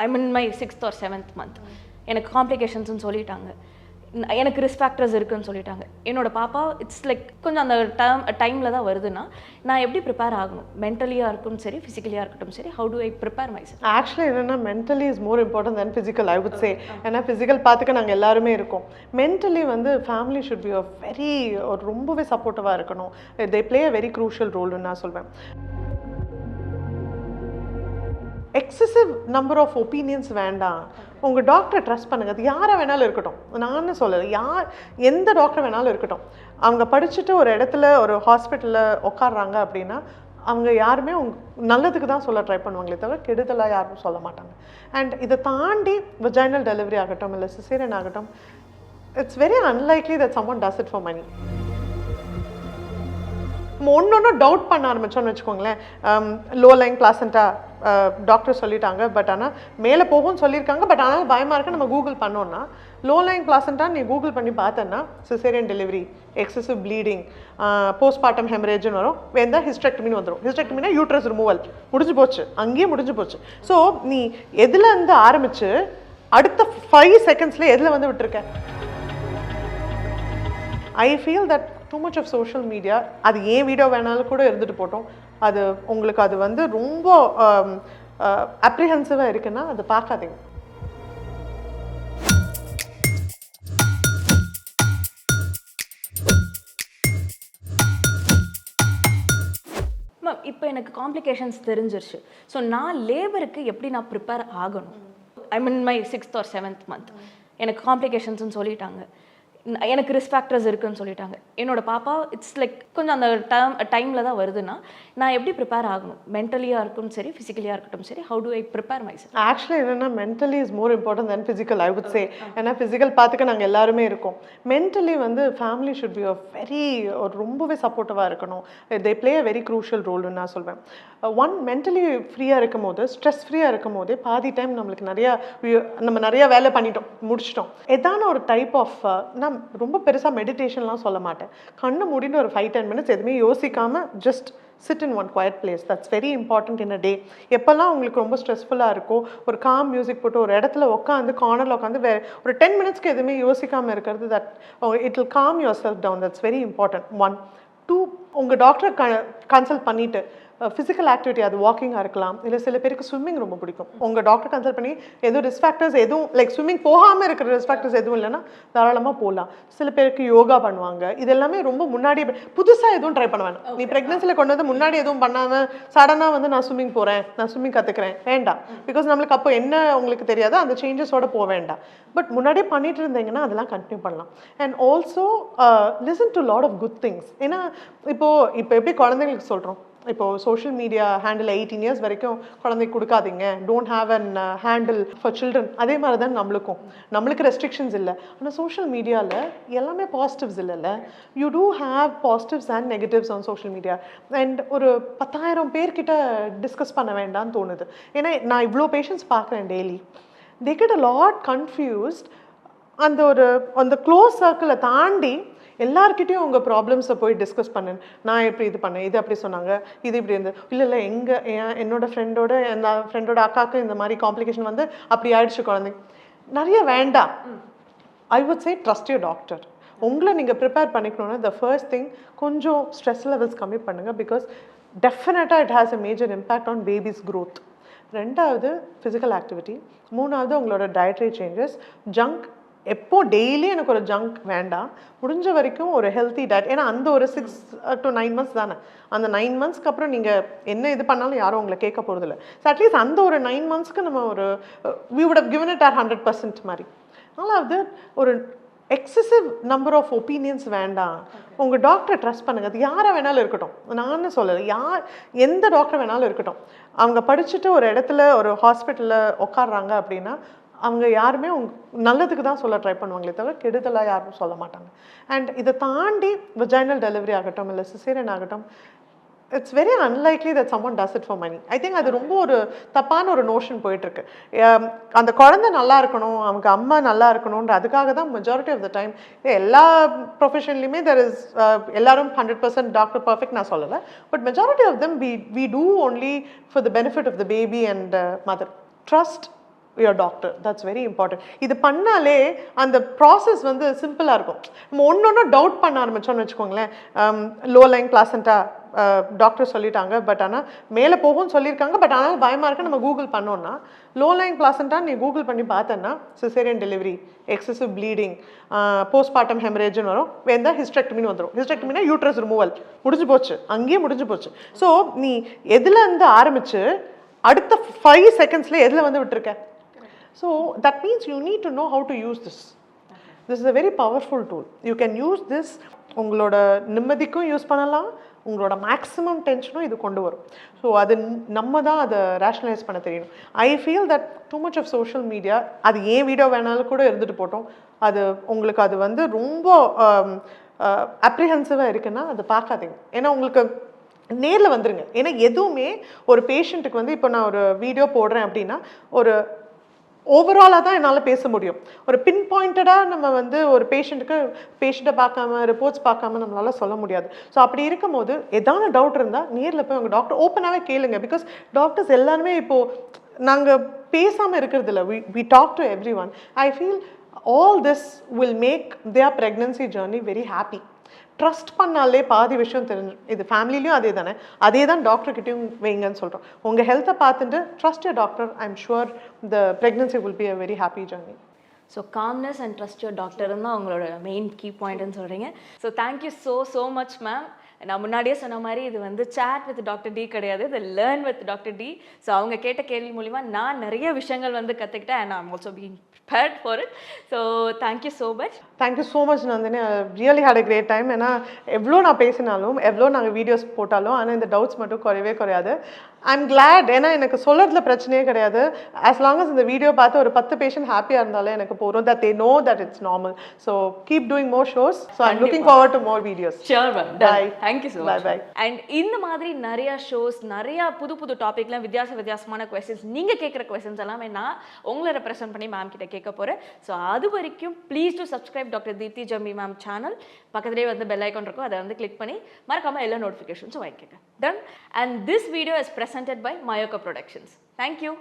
I mean my 6th or 7th month. எனக்கு காம்ப்ளிகேஷன்ஸ்னு சொல்லிட்டாங்க. எனக்கு ரிஸ்க் ஃபேக்டர்ஸ் இருக்குன்னு சொல்லிட்டாங்க. என்னோட பாப்பா இட்ஸ் லைக் கொஞ்சம் அந்த டைமில் தான் வருதுன்னா நான் எப்படி ப்ரிப்பேர் ஆகணும்? மென்டலியாக இருக்கட்டும் சரி, ஃபிசிக்கலியாக இருக்கட்டும் சரி, how do I prepare myself? Actually என்னென்னா mentally is more important than physical I would say. ஏன்னா ஃபிசிக்கல் பார்த்துக்க நாங்கள் எல்லாருமே இருக்கோம். மென்டலி வந்து ஃபேமிலி ஷுட் பி ஒரு ரொம்பவே சப்போர்ட்டிவாக இருக்கணும். They play a very crucial ரோல்னு நான் சொல்வேன். எக்ஸசிவ் நம்பர் ஆஃப் ஒப்பீனியன்ஸ் வேண்டாம். உங்கள் டாக்டரை ட்ரஸ்ட் பண்ணுங்கள். அது யாரை வேணாலும் இருக்கட்டும், நான் சொல்லலை, எந்த டாக்டர் வேணாலும் இருக்கட்டும். அவங்க படிச்சுட்டு ஒரு இடத்துல ஒரு ஹாஸ்பிட்டலில் உட்காடுறாங்க அப்படின்னா அவங்க யாருமே நல்லதுக்கு தான் சொல்ல ட்ரை பண்ணுவாங்களே தவிர கெடுதலாக யாரும் சொல்ல மாட்டாங்க. அண்ட் இதை தாண்டி வெஜைனல் டெலிவரி ஆகட்டும் இல்லை சிசேரியன் ஆகட்டும், it's very unlikely that someone does it for money. ஒன்று டவுட் பண்ண ஆரம்பித்தோன்னு வச்சுக்கோங்களேன். லோ லைங் பிளாசண்டா டாக்டர் சொல்லிட்டாங்க, பட் ஆனால் மேலே போகும்னு சொல்லியிருக்காங்க, பட் ஆனால் பயமாக இருக்குது. நம்ம கூகுள் பண்ணோன்னா லோ லைங் பிளாசண்டா நீ கூகுள் பண்ணி பார்த்தேன்னா caesarean delivery, excessive bleeding, postpartum ஹெமரேஜ்னு வரும். வேண்டாம் ஹிஸ்டெக்டமின்னு வந்துடும். ஹிஸ்டெக்டமினா யூட்ரஸ் ரிமூவல், முடிஞ்சு போச்சு, அங்கேயே முடிஞ்சு போச்சு. ஸோ நீ எதில் இருந்து ஆரம்பித்து அடுத்த 5 secondsல எதில் வந்து விட்டுருக்க? I feel that too much of social media, அது ஏன் வீடியோ வேணாலும் கூட இருந்துட்டு போட்டோம், அது உங்களுக்கு அது வந்து ரொம்ப அப்ரிஹென்சிவாக இருக்குன்னா அதை பார்க்காதீங்க. மேம் இப்போ எனக்கு காம்ப்ளிகேஷன்ஸ் தெரிஞ்சிருச்சு. ஸோ நான் லேபருக்கு எப்படி நான் ப்ரிப்பேர் ஆகணும்? I mean my 6th or 7th month. எனக்கு காம்ப்ளிகேஷன்ஸ்னு சொல்லிட்டாங்க. எனக்கு ரிஸ்க் ஃபேக்டர்ஸ் இருக்குன்னு சொல்லிட்டாங்க. என்னோட பாப்பா இட்ஸ் லைக் கொஞ்சம் அந்த டைமில் தான் வருதுன்னா நான் எப்படி ப்ரிப்பேர் ஆகணும்? மென்டலியாக இருக்கட்டும் சரி, ஃபிசிக்கலியாக இருக்கட்டும் சரி, how do I prepare myself? Actually என்னென்னா mentally is more important than physical I would say. ஏன்னா ஃபிசிக்கல் பார்த்துக்க நாங்கள் எல்லாருமே இருக்கோம். மென்டலி வந்து ஃபேமிலி ஷுட் பி ஒரு ரொம்பவே சப்போர்ட்டிவாக இருக்கணும். They play a very crucial ரோல்னு நான் சொல்வேன். மென்டலி ஃப்ரீயாக இருக்கும் போது, ஸ்ட்ரெஸ் ஃப்ரீயாக இருக்கும் போதே பாதி டைம் நம்மளுக்கு நம்ம நிறையா வேலை பண்ணிட்டோம், முடிச்சிட்டோம். ஏதான ஒரு டைப் ஆஃப் நான் ரொம்ப பெருசாக மெடிடேஷன்லாம் சொல்ல மாட்டேன். கண்ணு மூடின்னு ஒரு 5-10 minutes எதுவுமே யோசிக்காமல் just sit in one quiet place. That's very important in a day. எப்போல்லாம் உங்களுக்கு ரொம்ப ஸ்ட்ரெஸ்ஃபுல்லாக இருக்கோ ஒரு காம் மியூசிக் போட்டு ஒரு இடத்துல உட்காந்து கார்னரில் உட்காந்து ஒரு 10 minutesக்கு எதுவுமே யோசிக்காமல் இருக்கிறது, that it will calm yourself down. That's very important. 1, 2, உங்கள் டாக்டரை கன்சல்ட் பண்ணிவிட்டு ஃபிசிக்கல் ஆக்டிவிட்டி, அது வாக்கிங்காக இருக்கலாம், இல்லை சில பேருக்கு ஸ்விம்மிங் ரொம்ப பிடிக்கும். உங்கள் டாக்டர் கன்சல்ட் பண்ணி எதுவும் ரிஸ்க் ஃபேக்டர்ஸ் எதுவும் லைக் ஸ்விம்மிங் போகாமல் இருக்கிற ரிஸ்க் ஃபேக்டர்ஸ் எதுவும் இல்லைன்னா தாராளமாக போகலாம். சில பேருக்கு யோகா பண்ணுவாங்க. இது எல்லாமே ரொம்ப முன்னாடி புதுசாக எதுவும் ட்ரை பண்ண வேணாம். நீ ப்ரெக்னன்சியில் கொண்டு வந்து முன்னாடி எதுவும் பண்ணாமல் சடனாக வந்து நான் ஸ்விம்மிங் போகிறேன், நான் ஸ்விம்மிங் கற்றுக்கிறேன் வேண்டாம். பிகாஸ் நம்மளுக்கு அப்போ என்ன உங்களுக்கு தெரியாது, அந்த சேஞ்சஸோட போக வேண்டாம். பட் முன்னாடியே பண்ணிட்டு இருந்தீங்கன்னா அதெல்லாம் கண்டினியூ பண்ணலாம். And also listen to lot of good things. ஏன்னா இப்போ எப்படி குழந்தைங்களுக்கு சொல்கிறோம், இப்போது சோஷியல் மீடியா ஹேண்டில் 18 years வரைக்கும் குழந்தைக்கு கொடுக்காதீங்க, don't have an handle for children. அதே மாதிரி தான் நம்மளுக்கு ரெஸ்ட்ரிக்ஷன்ஸ் இல்லை. ஆனால் சோஷியல் மீடியாவில் எல்லாமே பாசிட்டிவ்ஸ் இல்லைல்ல. You too have positives and negatives on social media. And ஒரு 10,000 பேர்கிட்ட டிஸ்கஸ் பண்ண வேண்டாம்னு தோணுது. ஏன்னா நான் இவ்வளோ பேஷண்ட்ஸ் பார்க்குறேன் daily. they get a lot confused. அந்த க்ளோஸ் சர்க்கிளை தாண்டி எல்லாருக்கிட்டையும் உங்கள் ப்ராப்ளம்ஸை போய் டிஸ்கஸ் பண்ணு. நான் எப்படி இது பண்ணேன், இது அப்படி சொன்னாங்க, இது இப்படி இருந்து இல்லை என்னோட ஃப்ரெண்டோட அக்காவுக்கு இந்த மாதிரி காம்ப்ளிகேஷன் வந்து அப்படி ஆயிடுச்சு குழந்தைங்க. நிறைய வேண்டாம். I would say trust your doctor. உங்களை நீங்கள் ப்ரிப்பேர் பண்ணிக்கணுன்னா த ஃபர்ஸ்ட் திங் கொஞ்சம் ஸ்ட்ரெஸ் லெவல்ஸ் கம்மி பண்ணுங்கள். பிகாஸ் டெஃபினட்டாக it has a major impact on baby's growth. 2வது ஃபிசிக்கல் ஆக்டிவிட்டி. 3வது உங்களோட டயட்ரி சேஞ்சஸ். ஜங்க் எப்போ டெய்லி எனக்கு ஒரு ஜங்க் வேண்டாம். முடிஞ்ச வரைக்கும் ஒரு ஹெல்த்தி டயட். ஏன்னா அந்த ஒரு 6 to 9 months தானே. அந்த 9 monthsக்கு அப்புறம் நீங்கள் என்ன இது பண்ணாலும் யாரும் உங்களை கேட்க போகிறதில்ல. ஸோ அட்லீஸ்ட் அந்த ஒரு 9 monthsக்கு நம்ம we would have given it our 100% மாதிரி. அதனால ஒரு எக்ஸசிவ் நம்பர் ஆஃப் ஒப்பீனியன்ஸ் வேண்டாம். உங்கள் டாக்டரை ட்ரஸ்ட் பண்ணுங்கள். அது யாரை வேணாலும் இருக்கட்டும், நான் சொல்லலை, எந்த டாக்டர் வேணாலும் இருக்கட்டும். அவங்க படிச்சுட்டு ஒரு இடத்துல ஒரு ஹாஸ்பிட்டலில் உட்காடுறாங்க அப்படின்னா அவங்க யாருமே நல்லதுக்கு தான் சொல்ல ட்ரை பண்ணுவாங்களே தவிர கெடுதலாக யாரும் சொல்ல மாட்டாங்க. அண்ட் இதை தாண்டி வெஜைனல் டெலிவரி ஆகட்டும் இல்லை சிசேரியன் ஆகட்டும், it's very unlikely that someone does it for money. I think அது ரொம்ப ஒரு தப்பான ஒரு நோஷன் போயிட்டுருக்கு. அந்த குழந்தை நல்லா இருக்கணும், அவங்க அம்மா நல்லா இருக்கணுன்ற அதுக்காக தான் மெஜாரிட்டி ஆஃப் த டைம் எல்லா ப்ரொஃபஷன்லையுமே தெர் இஸ் எல்லாரும் 100% டாக்டர் பர்ஃபெக்ட் நான் சொல்லலை. But majority of them we do only for the benefit of the baby and mother. Trust your doctor. That's very important. இது பண்ணாலே அந்த ப்ராசஸ் வந்து சிம்பிளாக இருக்கும். நம்ம ஒன்று டவுட் பண்ண ஆரம்பிச்சோம்னு வச்சுக்கோங்களேன், லோ லைங் பிளாசண்டா டாக்டர் சொல்லிட்டாங்க, பட் ஆனால் மேலே போகும்னு சொல்லியிருக்காங்க, பட் ஆனால் பயமாக இருக்கு, நம்ம கூகுள் பண்ணோன்னா லோ லைங் பிளாசண்டா நீ கூகுள் பண்ணி பார்த்தேன்னா caesarean delivery, excessive bleeding, postpartum ஹெமரேஜ்னு வரும், வேந்தா ஹிஸ்டெக்டமின்னு வந்துடும். ஹிஸ்டெக்டமினா யூட்ரஸ் ரிமூவல், முடிஞ்சு போச்சு, அங்கேயே முடிஞ்சு போச்சு. ஸோ நீ எதில் இருந்து ஆரம்பிச்சு அடுத்த 5 செகண்ட்ஸில் எதில் வந்து விட்டுருக்க. So that means you need to know how to use this. This is a very powerful tool. You can use this, உங்களோட நிம்மதிக்கும் யூஸ் பண்ணலாம், உங்களோட மேக்ஸிமம் டென்ஷனும் இது கொண்டு வரும். ஸோ அது நம்ம தான் அதை ரேஷனலைஸ் பண்ண தெரியணும். I feel that too much of social media, அது ஏன் வீடியோ வேணாலும் கூட இருந்துட்டு போட்டோம், அது உங்களுக்கு அது வந்து ரொம்ப அப்ரிஹென்சிவாக இருக்குன்னா அதை பார்க்காதீங்க. ஏன்னா உங்களுக்கு நேரில் வந்துருங்க. ஏன்னா எதுவுமே ஒரு பேஷண்ட்டுக்கு வந்து இப்போ நான் ஒரு வீடியோ போடுறேன் அப்படின்னா ஒரு ஓவராலாக தான் என்னால் பேச முடியும். ஒரு பின் பாயிண்டடாக நம்ம வந்து ஒரு பேஷண்ட்டை பார்க்காம ரிப்போர்ட்ஸ் பார்க்காம நம்மளால சொல்ல முடியாது. ஸோ அப்படி இருக்கும் போது எதான டவுட் இருந்தால் நேரில் போய் உங்கள் டாக்டர் ஓப்பனாகவே கேளுங்க. பிகாஸ் டாக்டர்ஸ் எல்லாருமே இப்போது நாங்கள் பேசாமல் இருக்கிறது இல்லை. We talk to everyone. I feel all this will make their pregnancy journey very happy. Trust பண்ணாலே பாதி விஷயம் தெரிஞ்சு. இது ஃபேமிலிலையும் அதே தானே, அதே தான் டாக்டர்கிட்டையும் வைங்கன்னு சொல்கிறோம். உங்கள் ஹெல்த்தை பார்த்துட்டு trust your doctor. I am sure the pregnancy will be a very happy journey. So calmness and trust your டாக்டர்னு தான் உங்களோட மெயின் கீ பாயிண்ட்னு சொல்கிறீங்க. So thank you so much ma'am. நான் முன்னாடியே சொன்ன மாதிரி இது வந்து சேட் வித் டாக்டர் டி கிடையாது, இது learn with doctor D. So அவங்க கேட்ட கேள்வி மூலிமா நான் நிறைய விஷயங்கள் வந்து கற்றுக்கிட்டேன். And I'm also being prepared for it. So thank you so much. Thank you so much Nandini. I really had a great time. ஏன்னா எவ்வளோ நான் பேசினாலும் எவ்வளோ நாங்கள் வீடியோஸ் போட்டாலும் ஆனால் இந்த டவுட்ஸ் மட்டும் குறையவே குறையாது. I'm glad. ஏன்னா எனக்கு சொல்கிறதுல பிரச்சனையே கிடையாது. ஆஸ் லாங் அஸ் இந்த வீடியோ பார்த்து ஒரு 10 பேஷண்ட் ஹாப்பியாக இருந்தாலும் எனக்கு போகிறோம். That they know that it's normal. So keep doing more shows. So I'm looking forward to more videos. Sure ma'am. Bye. Thank you so much. Bye. And இந்த மாதிரி நிறைய ஷோஸ், நிறைய புது டாபிக்லாம் வித்தியாசமான கொஸ்டின்ஸ், நீங்கள் கேட்குற கொஸ்டின்ஸ் எல்லாமே நான் உங்களை ரெப்ரசென்ட் பண்ணி மேம் கிட்ட கேட்க போகிறேன். ஸோ அது வரைக்கும் please do subscribe doctor Deepthi Jammi ma'am channel. பக்கத்துலேயே வந்து பெல் ஐக்கான் இருக்கும், அதை வந்து கிளிக் பண்ணி மறக்காமல் எல்லா நோட்டிஃபிகேஷன்ஸும் வாங்கிக்கோங்க. Done. And this video is presented by Mayoko Productions. Thank you.